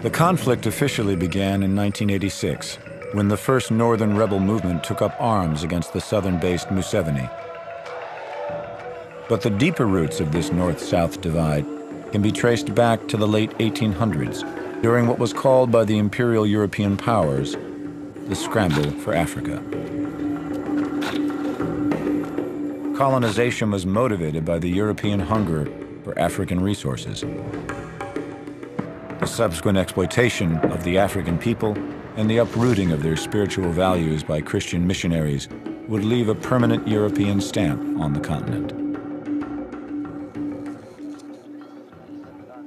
The conflict officially began in 1986, when the first northern rebel movement took up arms against the southern-based Museveni. But the deeper roots of this north-south divide can be traced back to the late 1800s, during what was called by the imperial European powers the Scramble for Africa. Colonization was motivated by the European hunger for African resources. The subsequent exploitation of the African people and the uprooting of their spiritual values by Christian missionaries would leave a permanent European stamp on the continent.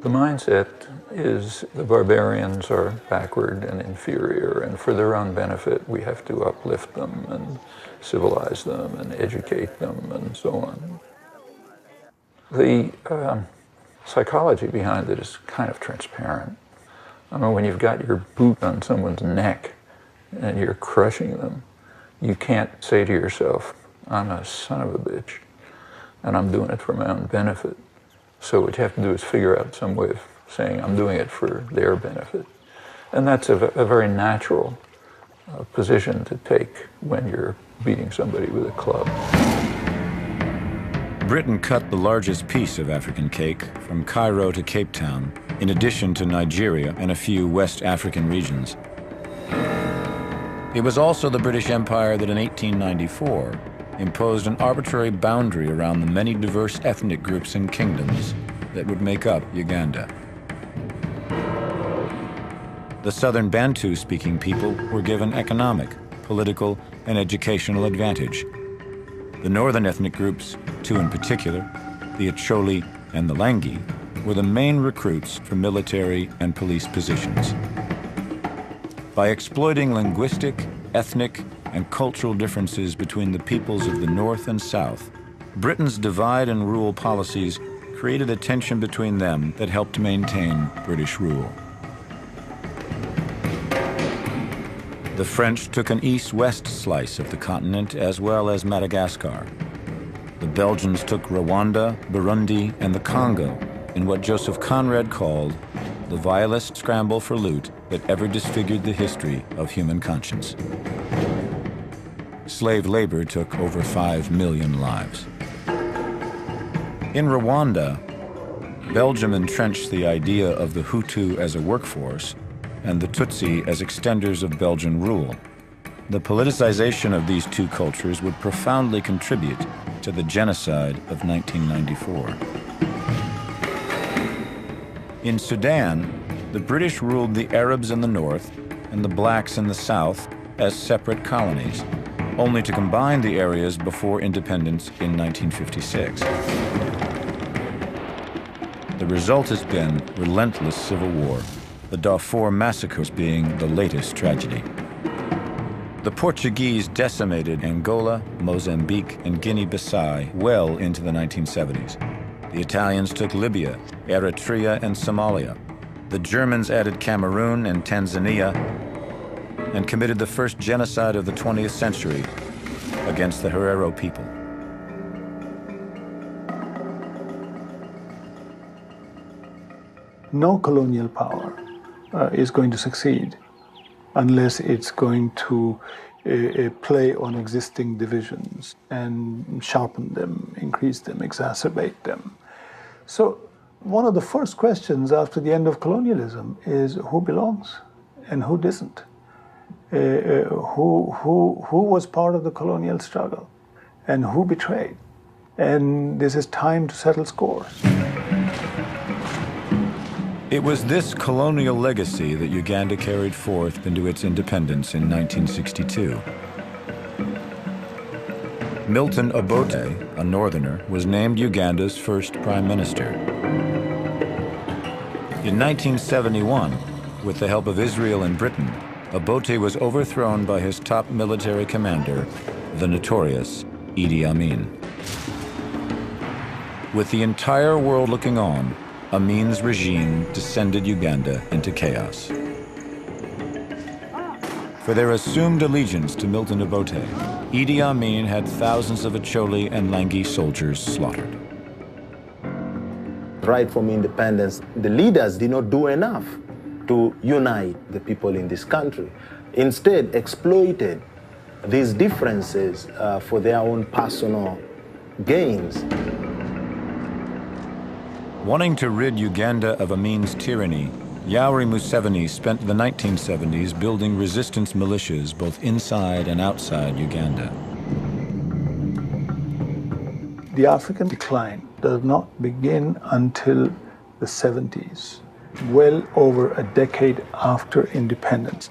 The mindset is the barbarians are backward and inferior, and for their own benefit we have to uplift them and civilize them and educate them and so on. The psychology behind it is kind of transparent. I mean, when you've got your boot on someone's neck and you're crushing them, you can't say to yourself, I'm a son of a bitch and I'm doing it for my own benefit. So what you have to do is figure out some way of saying, I'm doing it for their benefit. And that's a very natural position to take when you're beating somebody with a club. Britain cut the largest piece of African cake from Cairo to Cape Town, in addition to Nigeria and a few West African regions. It was also the British Empire that in 1894 imposed an arbitrary boundary around the many diverse ethnic groups and kingdoms that would make up Uganda. The southern Bantu-speaking people were given economic, political, and educational advantage. The northern ethnic groups, two in particular, the Acholi and the Langi, were the main recruits for military and police positions. By exploiting linguistic, ethnic, and cultural differences between the peoples of the North and South, Britain's divide and rule policies created a tension between them that helped maintain British rule. The French took an east-west slice of the continent as well as Madagascar. The Belgians took Rwanda, Burundi, and the Congo in what Joseph Conrad called the vilest scramble for loot that ever disfigured the history of human conscience. Slave labor took over 5 million lives. In Rwanda, Belgium entrenched the idea of the Hutu as a workforce and the Tutsi as extenders of Belgian rule. The politicization of these two cultures would profoundly contribute to the genocide of 1994. In Sudan, the British ruled the Arabs in the north and the blacks in the south as separate colonies, only to combine the areas before independence in 1956. The result has been relentless civil war, the Darfur massacres being the latest tragedy. The Portuguese decimated Angola, Mozambique, and Guinea-Bissau well into the 1970s. The Italians took Libya, Eritrea, and Somalia. The Germans added Cameroon and Tanzania and committed the first genocide of the 20th century against the Herero people. No colonial power is going to succeed unless it's going to play on existing divisions and sharpen them, increase them, exacerbate them. So one of the first questions after the end of colonialism is who belongs and who doesn't? Who was part of the colonial struggle and who betrayed? And this is time to settle scores. It was this colonial legacy that Uganda carried forth into its independence in 1962. Milton Obote, a northerner, was named Uganda's first prime minister. In 1971, with the help of Israel and Britain, Obote was overthrown by his top military commander, the notorious Idi Amin. With the entire world looking on, Amin's regime descended Uganda into chaos. For their assumed allegiance to Milton Obote, Idi Amin had thousands of Acholi and Langi soldiers slaughtered. Right from independence, the leaders did not do enough to unite the people in this country. Instead, exploited these differences for their own personal gains. Wanting to rid Uganda of Amin's tyranny, Yoweri Museveni spent the 1970s building resistance militias both inside and outside Uganda. The African decline does not begin until the 70s, well over a decade after independence.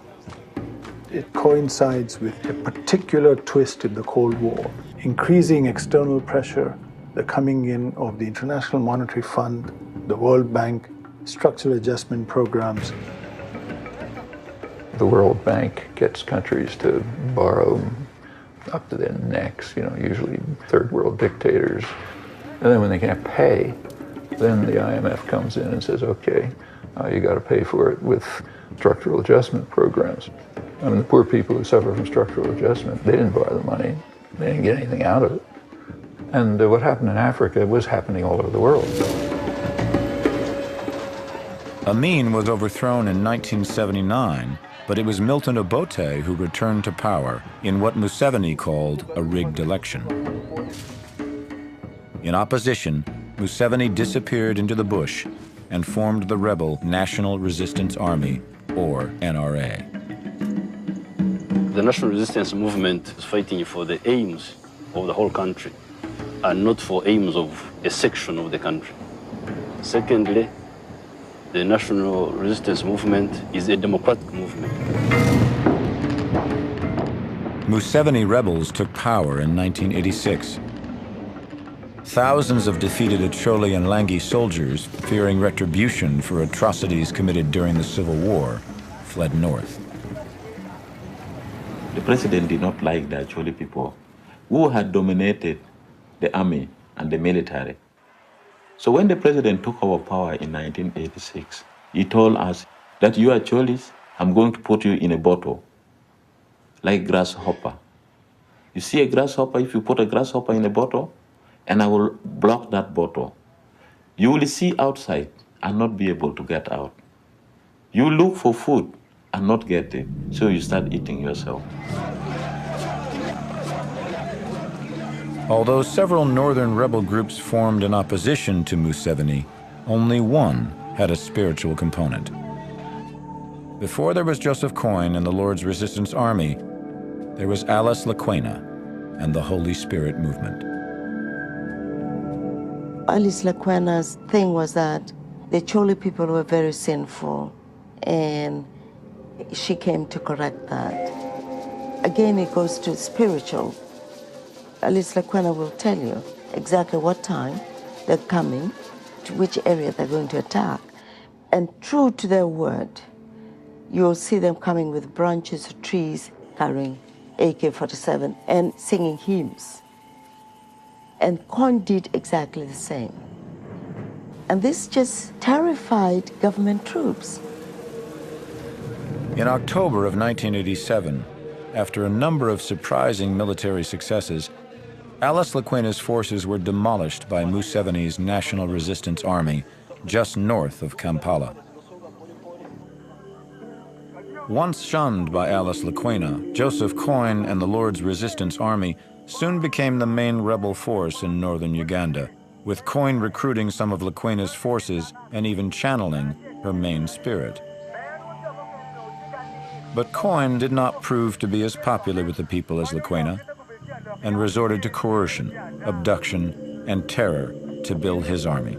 It coincides with a particular twist in the Cold War, increasing external pressure, the coming in of the International Monetary Fund, the World Bank, structural adjustment programs. The World Bank gets countries to borrow up to their necks, usually third world dictators. And then when they can't pay, then the IMF comes in and says, okay, you got to pay for it with structural adjustment programs. I mean, the poor people who suffer from structural adjustment, they didn't borrow the money. They didn't get anything out of it. And what happened in Africa was happening all over the world. Amin was overthrown in 1979, but it was Milton Obote who returned to power in what Museveni called a rigged election. In opposition, Museveni disappeared into the bush and formed the rebel National Resistance Army, or NRA. The National Resistance Movement is fighting for the aims of the whole country and not for aims of a section of the country. Secondly, the National Resistance Movement is a democratic movement. Museveni rebels took power in 1986. Thousands of defeated Acholi and Langi soldiers, fearing retribution for atrocities committed during the Civil War, fled north. The president did not like the Acholi people, who had dominated the army and the military. So when the president took over power in 1986, he told us that you Acholis, I'm going to put you in a bottle, like grasshopper. You see a grasshopper, if you put a grasshopper in a bottle, and I will block that bottle, you will see outside and not be able to get out. You look for food and not get it, so you start eating yourself. Although several northern rebel groups formed in opposition to Museveni, only one had a spiritual component. Before there was Joseph Coyne and the Lord's Resistance Army, there was Alice Lakwena and the Holy Spirit movement. Alice Lakwena's thing was that the Choli people were very sinful, and she came to correct that. Again, it goes to spiritual. Alice Lakwena will tell you exactly what time they're coming, to which area they're going to attack. And true to their word, you'll see them coming with branches of trees, carrying AK-47 and singing hymns. And Coyne did exactly the same. And this just terrified government troops. In October of 1987, after a number of surprising military successes, Alice Lakwena's forces were demolished by Museveni's National Resistance Army just north of Kampala. Once shunned by Alice Lakwena, Joseph Coyne and the Lord's Resistance Army soon became the main rebel force in northern Uganda, with Coyne recruiting some of Lakwena's forces and even channeling her main spirit. But Coyne did not prove to be as popular with the people as Lakwena, and resorted to coercion, abduction, and terror to build his army.